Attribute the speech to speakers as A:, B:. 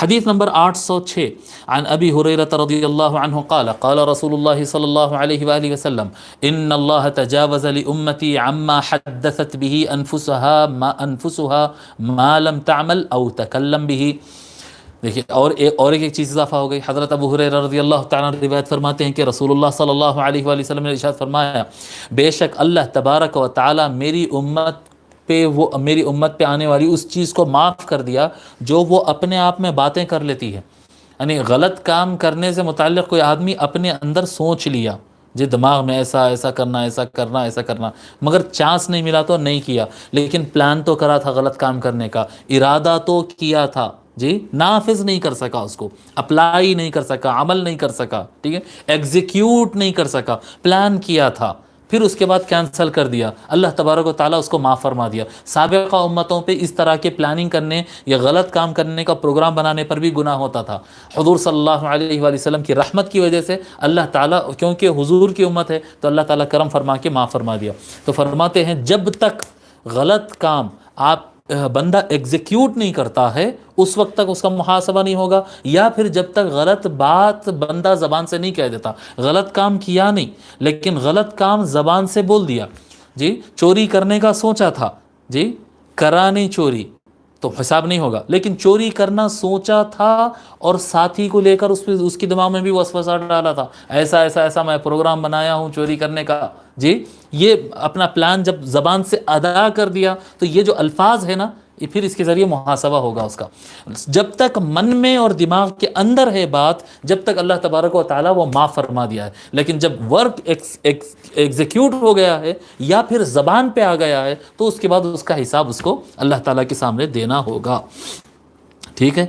A: حدیث نمبر 806 عن ابی ہریرہ رضی اللہ عنہ قال قال رسول اللہ صلی اللہ علیہ وآلہ وسلم ان اللہ تجاوز لامتی عما حدثت به انفسها ما لم تعمل او تکلم به. دیکھیے اور ایک چیز اضافہ ہو گئی. حضرت ابو ہریرہ رضی اللہ تعالیٰ عنہ روایت فرماتے ہیں کہ رسول اللہ صلی اللہ علیہ وآلہ وسلم نے ارشاد فرمایا بے شک اللہ تبارک و تعالیٰ میری امت پہ آنے والی اس چیز کو معاف کر دیا جو وہ اپنے آپ میں باتیں کر لیتی ہے. یعنی غلط کام کرنے سے متعلق کوئی آدمی اپنے اندر سوچ لیا جی دماغ میں ایسا کرنا مگر چانس نہیں ملا تو نہیں کیا، لیکن پلان تو کرا تھا غلط کام کرنے کا، ارادہ تو کیا تھا جی، نافذ نہیں کر سکا، اس کو اپلائی نہیں کر سکا، عمل نہیں کر سکا، ٹھیک ہے، ایگزیکیوٹ نہیں کر سکا، پلان کیا تھا پھر اس کے بعد کینسل کر دیا، اللہ تبارک و تعالیٰ اس کو معاف فرما دیا. سابقہ امتوں پہ اس طرح کے پلاننگ کرنے یا غلط کام کرنے کا پروگرام بنانے پر بھی گناہ ہوتا تھا. حضور صلی اللہ علیہ وآلہ وسلم کی رحمت کی وجہ سے اللہ تعالیٰ، کیونکہ حضور کی امت ہے تو اللہ تعالیٰ کرم فرما کے معاف فرما دیا. تو فرماتے ہیں جب تک غلط کام آپ بندہ ایگزیکیوٹ نہیں کرتا ہے اس وقت تک اس کا محاسبہ نہیں ہوگا، یا پھر جب تک غلط بات بندہ زبان سے نہیں کہہ دیتا. غلط کام کیا نہیں لیکن غلط کام زبان سے بول دیا جی، چوری کرنے کا سوچا تھا جی، کرا نہیں چوری تو حساب نہیں ہوگا، لیکن چوری کرنا سوچا تھا اور ساتھی کو لے کر اس کی دماغ میں بھی وسوسہ ڈالا تھا، ایسا میں پروگرام بنایا ہوں چوری کرنے کا جی، یہ اپنا پلان جب زبان سے ادا کر دیا تو یہ جو الفاظ ہے نا یہ پھر اس کے ذریعے محاسبہ ہوگا اس کا. جب تک من میں اور دماغ کے اندر ہے بات، جب تک اللہ تبارک و تعالیٰ وہ معاف فرما دیا ہے، لیکن جب ورک ایگزیکیوٹ ہو گیا ہے یا پھر زبان پہ آ گیا ہے تو اس کے بعد اس کا حساب اس کو اللہ تعالیٰ کے سامنے دینا ہوگا. ٹھیک ہے.